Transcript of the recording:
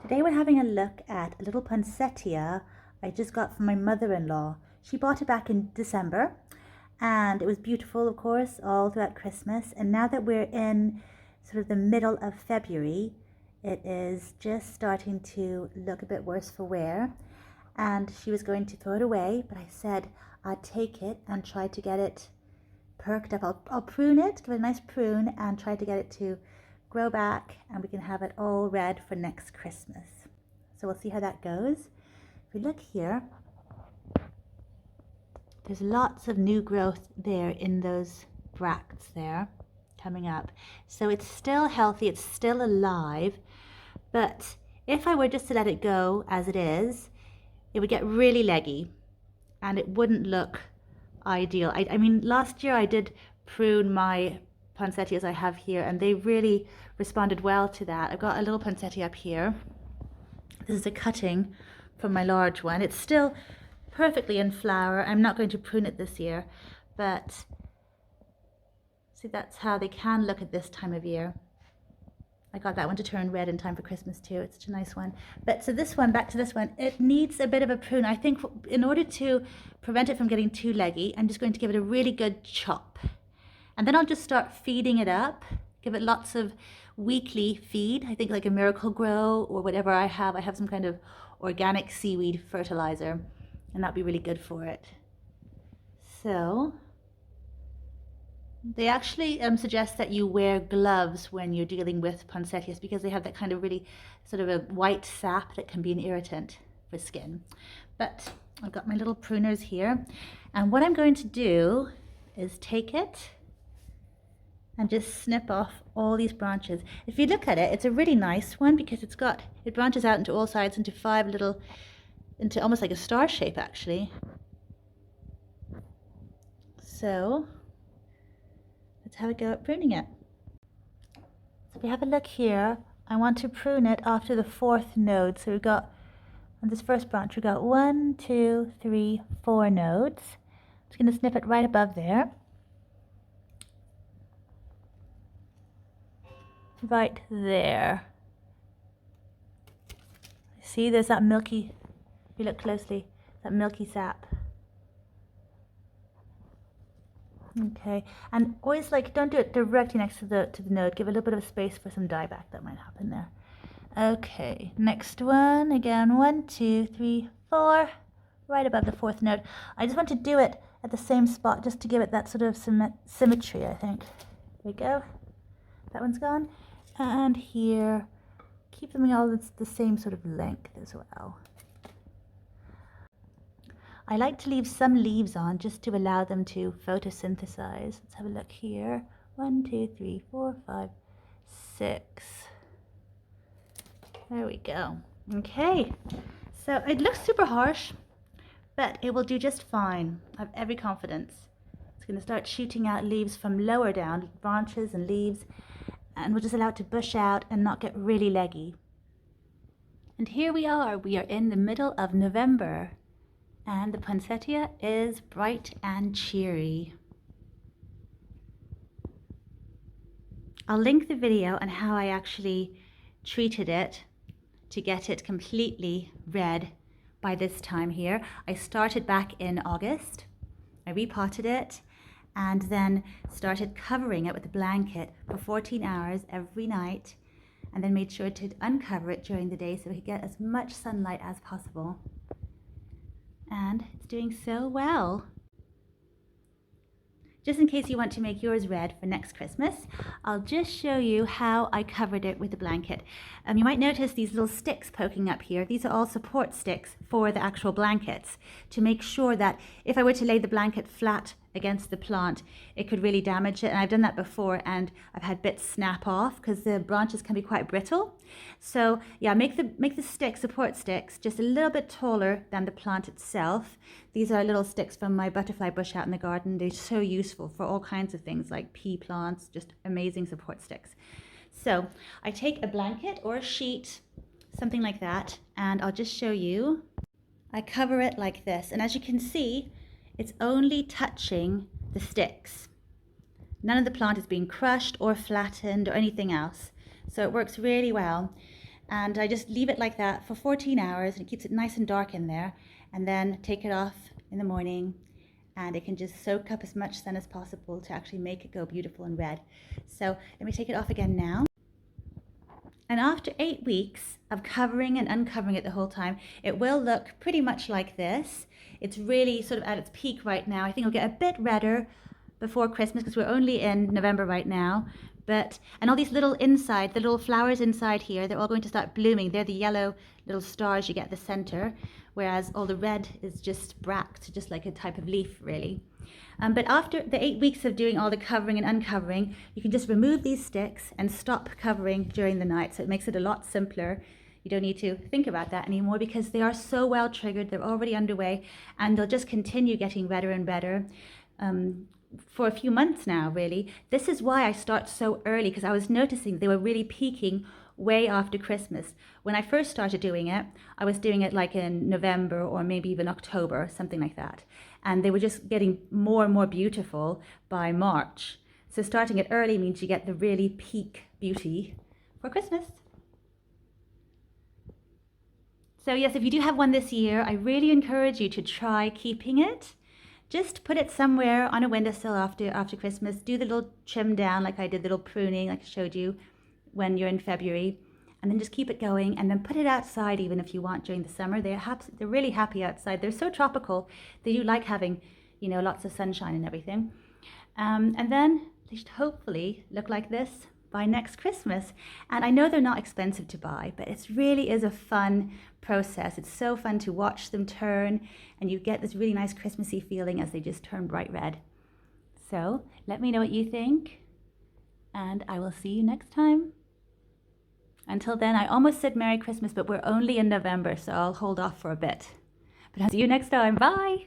Today we're having a look at a little poinsettia I just got from my mother-in-law. She bought it back in December and it was beautiful, of course, all throughout Christmas. And now that we're in sort of the middle of February, it is just starting to look a bit worse for wear. And she was going to throw it away, but I said I'd take it and try to get it perked up. I'll prune it, give it a nice prune and try to get it to grow back, and we can have it all red for next Christmas. So we'll see how that goes. If we look here, there's lots of new growth there in those bracts there coming up. So it's still healthy, it's still alive, but if I were just to let it go as it is, it would get really leggy and it wouldn't look ideal. I mean, last year I did prune my poinsettias I have here and they really responded well to that. I've got a little poinsettia up here. This is a cutting from my large one. It's still perfectly in flower. I'm not going to prune it this year, but see, that's how they can look at this time of year. I got that one to turn red in time for Christmas too. It's such a nice one. But so this one, back to this one, it needs a bit of a prune. I think in order to prevent it from getting too leggy, I'm just going to give it a really good chop. And then I'll just start feeding it up, give it lots of weekly feed. I think like a Miracle Grow or whatever I have. I have some kind of organic seaweed fertilizer and that'd be really good for it. So they actually suggest that you wear gloves when you're dealing with poinsettias because they have that kind of really sort of a white sap that can be an irritant for skin. But I've got my little pruners here, and what I'm going to do is take it and just snip off all these branches. If you look at it, it's a really nice one because it branches out into all sides into almost like a star shape actually. So let's have a go at pruning it. So if we have a look here, I want to prune it after the 4th node. So we've got, on this first branch, we've got 1, 2, 3, 4 nodes. I'm just going to snip it right above there. Right there. See, there's that milky, if you look closely, that milky sap. Okay, and always don't do it directly next to the node. Give a little bit of space for some dieback that might happen there. Okay, next one, again, 1, 2, 3, 4, right above the 4th node. I just want to do it at the same spot just to give it that sort of symmetry, I think. There we go. That one's gone. And here, keep them all the same sort of length as well. I like to leave some leaves on just to allow them to photosynthesize. Let's have a look here. 1, 2, 3, 4, 5, 6. There we go. Okay, so it looks super harsh, but it will do just fine. I have every confidence. It's going to start shooting out leaves from lower down, branches and leaves, and we'll just allow it to bush out and not get really leggy. And here we are in the middle of November, and the poinsettia is bright and cheery. I'll link the video on how I actually treated it to get it completely red by this time here. I started back in August. I repotted it and then started covering it with a blanket for 14 hours every night, and then made sure to uncover it during the day so we could get as much sunlight as possible. And it's doing so well. Just in case you want to make yours red for next Christmas, I'll just show you how I covered it with a blanket. You might notice these little sticks poking up here. These are all support sticks for the actual blankets to make sure that if I were to lay the blanket flat against the plant, it could really damage it. And I've done that before and I've had bits snap off because the branches can be quite brittle. So yeah, make the support sticks just a little bit taller than the plant itself. These are little sticks from my butterfly bush out in the garden. They're so useful for all kinds of things like pea plants, just amazing support sticks. So I take a blanket or a sheet, something like that, and I'll just show you. I cover it like this, and as you can see, it's only touching the sticks. None of the plant is being crushed or flattened or anything else. So it works really well. And I just leave it like that for 14 hours, and it keeps it nice and dark in there, and then take it off in the morning, and it can just soak up as much sun as possible to actually make it go beautiful and red. So let me take it off again now. And after 8 weeks of covering and uncovering it the whole time, it will look pretty much like this. It's really sort of at its peak right now. I think it'll get a bit redder before Christmas because we're only in November right now. And all these little inside, the little flowers inside here, they're all going to start blooming. They're the yellow little stars you get at the center, whereas all the red is just bracts, just like a type of leaf, really. But after the 8 weeks of doing all the covering and uncovering, you can just remove these sticks and stop covering during the night. So it makes it a lot simpler. You don't need to think about that anymore because they are so well triggered. They're already underway, and they'll just continue getting redder and redder for a few months now, really. This is why I start so early, because I was noticing they were really peaking way after Christmas. When I first started doing it, I was doing it like in November or maybe even October, something like that. And they were just getting more and more beautiful by March. So starting it early means you get the really peak beauty for Christmas. So yes, if you do have one this year, I really encourage you to try keeping it. Just put it somewhere on a windowsill after Christmas. Do the little trim down like I did, the little pruning like I showed you when you're in February. And then just keep it going, and then put it outside even if you want during the summer. They're really happy outside. They're so tropical. They do like having, lots of sunshine and everything. And then they should hopefully look like this by next Christmas. And I know they're not expensive to buy, but it really is a fun process. It's so fun to watch them turn, and you get this really nice Christmassy feeling as they just turn bright red. So let me know what you think, and I will see you next time. Until then, I almost said Merry Christmas, but we're only in November, so I'll hold off for a bit. But I'll see you next time. Bye!